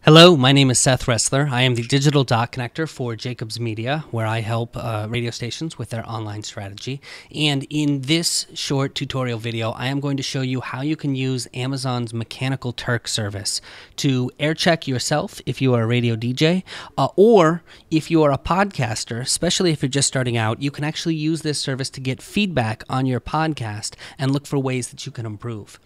Hello, my name is Seth Ressler. I am the digital dot connector for Jacobs Media, where I help radio stations with their online strategy. And in this short tutorial video, I am going to show you how you can use Amazon's Mechanical Turk service to aircheck yourself if you are a radio DJ, or if you are a podcaster, especially if you're just starting out, you can actually use this service to get feedback on your podcast and look for ways that you can improve.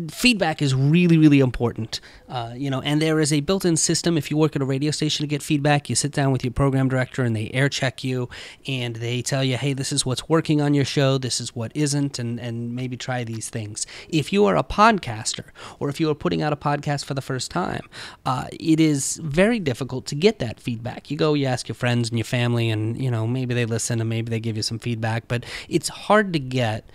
Feedback is really, really important, and there is a built-in system if you work at a radio station to get feedback. You sit down with your program director and they air check you and they tell you, hey, this is what's working on your show, this is what isn't, and maybe try these things. If you are a podcaster or if you are putting out a podcast for the first time, it is very difficult to get that feedback. You ask your friends and your family and, maybe they listen and maybe they give you some feedback, but it's hard to get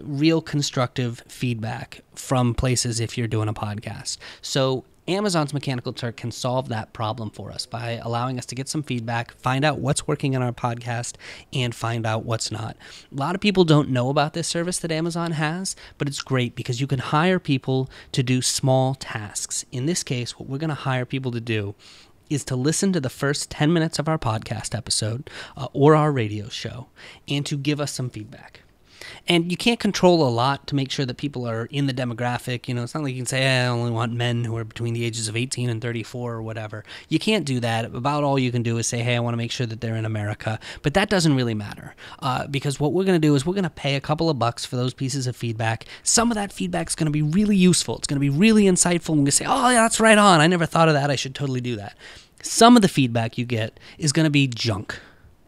real constructive feedback from places if you're doing a podcast. So Amazon's Mechanical Turk can solve that problem for us by allowing us to get some feedback, find out what's working in our podcast, and find out what's not. A lot of people don't know about this service that Amazon has, but it's great because you can hire people to do small tasks. In this case, what we're going to hire people to do is to listen to the first 10 minutes of our podcast episode or our radio show and to give us some feedback. And you can't control a lot to make sure that people are in the demographic. It's not like you can say, I only want men who are between the ages of 18 and 34 or whatever. You can't do that. About all you can do is say, hey, I want to make sure that they're in America. But that doesn't really matter because what we're going to do is we're going to pay a couple of bucks for those pieces of feedback. Some of that feedback is going to be really useful. It's going to be really insightful. And we're going to say, oh, yeah, that's right on. I never thought of that. I should totally do that. Some of the feedback you get is going to be junk.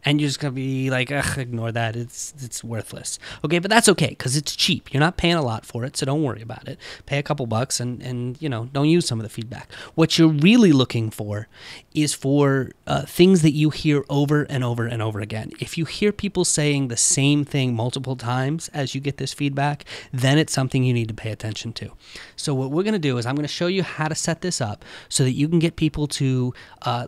And you're just going to be like, ugh, ignore that. It's worthless. Okay, but that's okay because it's cheap. You're not paying a lot for it, so don't worry about it. Pay a couple bucks and don't use some of the feedback. What you're really looking for is for things that you hear over and over and over again. If you hear people saying the same thing multiple times as you get this feedback, then it's something you need to pay attention to. So what we're going to do is I'm going to show you how to set this up so that you can get people to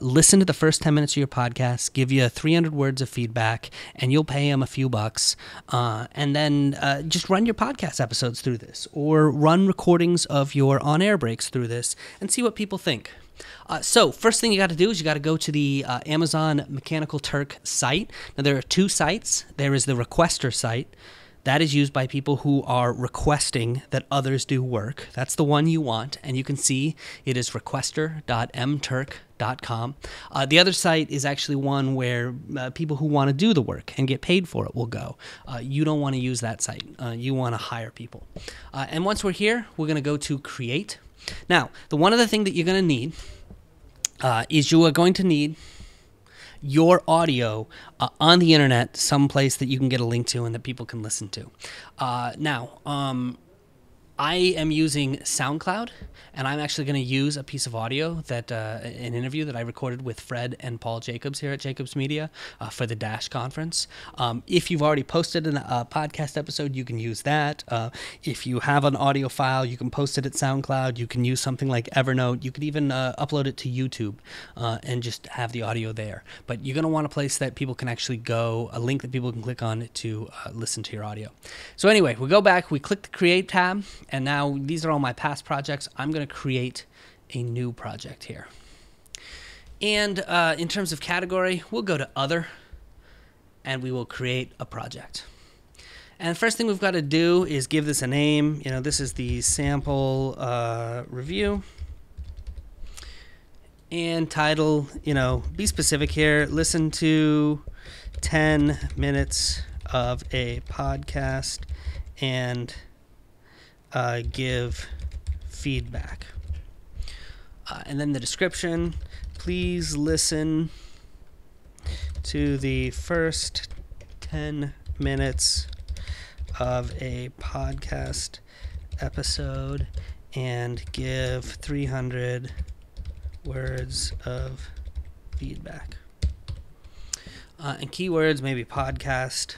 listen to the first 10 minutes of your podcast, give you 300 words of feedback, and you'll pay them a few bucks, and then just run your podcast episodes through this, or run recordings of your on-air breaks through this, and see what people think. So first thing you got to do is you got to go to the Amazon Mechanical Turk site. Now there are two sites. There is the requester site. That is used by people who are requesting that others do work. That's the one you want, and you can see it is requester.mturk.com. The other site is actually one where people who want to do the work and get paid for it will go. You don't want to use that site. You want to hire people. And once we're here, we're going to go to Create. Now, the one other thing that you're going to need is you are going to need your audio on the internet, someplace that you can get a link to and that people can listen to. I am using SoundCloud, and I'm actually going to use a piece of audio that an interview that I recorded with Fred and Paul Jacobs here at Jacobs Media for the Dash conference. If you've already posted a podcast episode, you can use that. If you have an audio file, you can post it at SoundCloud. You can use something like Evernote. You could even upload it to YouTube and just have the audio there. But you're going to want a place that people can actually go, a link that people can click on to listen to your audio. So anyway, we go back, we click the Create tab, and now these are all my past projects. I'm going to create a new project here. And in terms of category, we'll go to Other, and we will create a project. And the first thing we've got to do is give this a name. This is the sample review. And title, be specific here. Listen to 10 minutes of a podcast and give feedback. And then the description, please listen to the first 10 minutes of a podcast episode and give 300 words of feedback. And keywords, maybe podcast.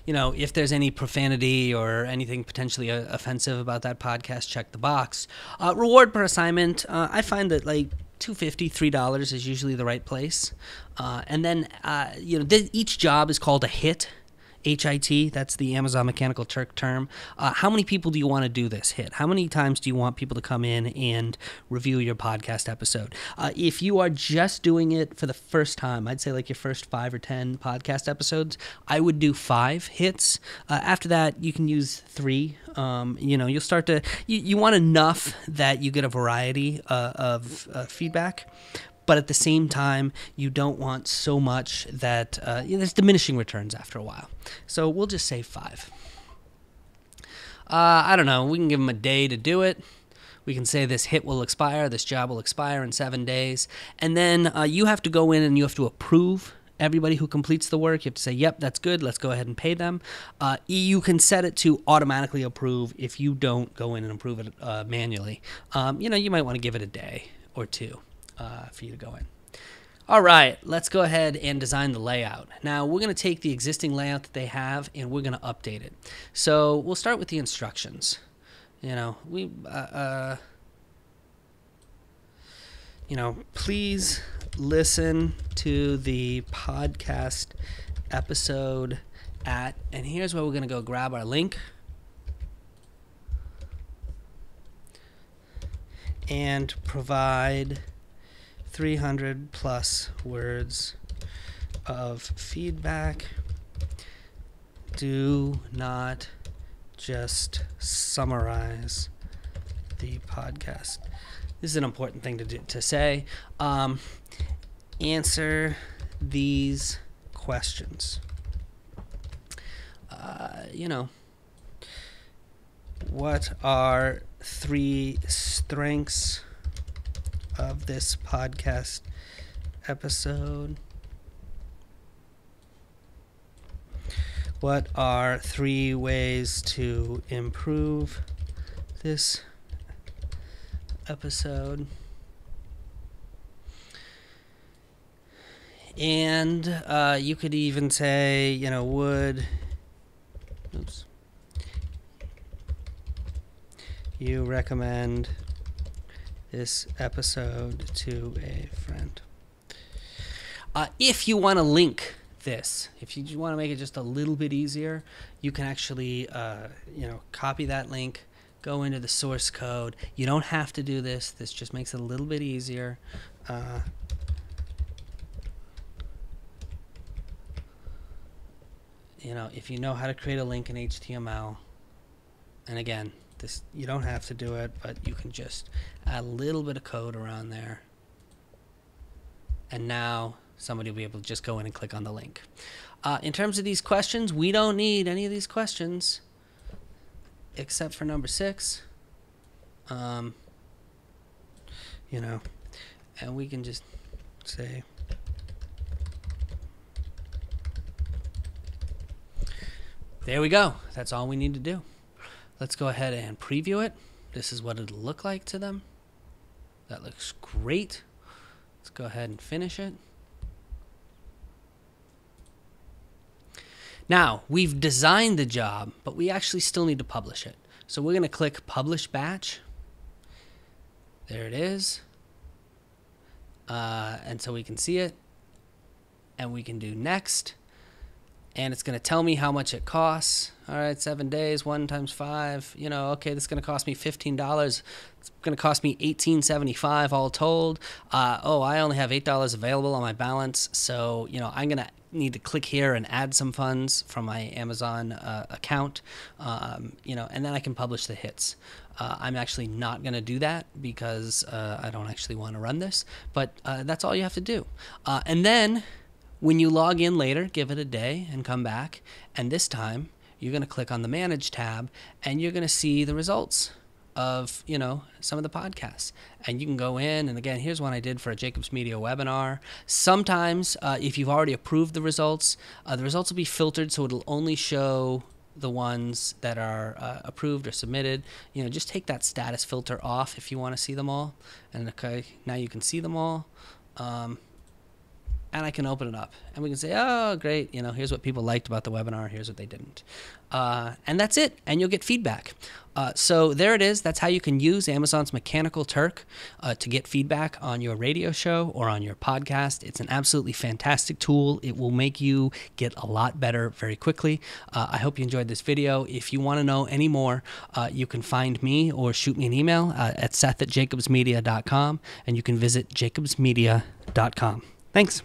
If there's any profanity or anything potentially offensive about that podcast, check the box. Reward per assignment, I find that like $2.50, $3 is usually the right place. And then, each job is called a hit HIT, that's the Amazon Mechanical Turk term. How many people do you want to do this hit? How many times do you want people to come in and review your podcast episode? If you are just doing it for the first time, I'd say like your first 5 or 10 podcast episodes, I would do 5 hits. After that, you can use 3. You'll start to, you want enough that you get a variety of feedback. But at the same time, you don't want so much that there's diminishing returns after a while. So we'll just say 5. I don't know. We can give them a day to do it. We can say this hit will expire, this job will expire in 7 days. And then you have to go in and you have to approve everybody who completes the work. You have to say, yep, that's good. Let's go ahead and pay them. You can set it to automatically approve if you don't go in and approve it manually. You might want to give it a day or 2. For you to go in. All right, let's go ahead and design the layout. Now, we're going to take the existing layout that they have and we're going to update it. So we'll start with the instructions. Please listen to the podcast episode at, and here's where we're going to go grab our link. And provide 300 plus words of feedback. Do not just summarize the podcast. This is an important thing to say. Answer these questions. What are 3 strengths of this podcast episode? What are 3 ways to improve this episode? And you could even say, would you recommend this episode to a friend? If you want to link this, if you want to make it just a little bit easier, you can actually, copy that link, go into the source code. You don't have to do this. This just makes it a little bit easier. If you know how to create a link in HTML, and again, this, you don't have to do it, but you can just add a little bit of code around there. And now somebody will be able to just go in and click on the link. In terms of these questions, we don't need any of these questions except for number 6. And we can just say, there we go. That's all we need to do. Let's go ahead and preview it. This is what it'll look like to them. That looks great. Let's go ahead and finish it. Now, we've designed the job, but we actually still need to publish it. So we're going to click Publish Batch. There it is. And so we can see it. And we can do Next. And it's going to tell me how much it costs. All right, 7 days, 1 times 5. Okay, this is going to cost me $15. It's going to cost me $18.75 all told. I only have $8 available on my balance. So, I'm going to need to click here and add some funds from my Amazon account. And then I can publish the hits. I'm actually not going to do that because I don't actually want to run this. But that's all you have to do. And then when you log in later, give it a day and come back. And this time, you're going to click on the Manage tab, and you're going to see the results of, some of the podcasts. And you can go in, and again, here's one I did for a Jacobs Media webinar. Sometimes, if you've already approved the results will be filtered, so it'll only show the ones that are approved or submitted. Just take that status filter off if you want to see them all. And okay, now you can see them all. and I can open it up, and we can say, oh, great, here's what people liked about the webinar, here's what they didn't. And that's it, and you'll get feedback. So there it is. That's how you can use Amazon's Mechanical Turk to get feedback on your radio show or on your podcast. It's an absolutely fantastic tool. It will make you get a lot better very quickly. I hope you enjoyed this video. If you want to know any more, you can find me or shoot me an email at seth@jacobsmedia.com, and you can visit jacobsmedia.com. Thanks.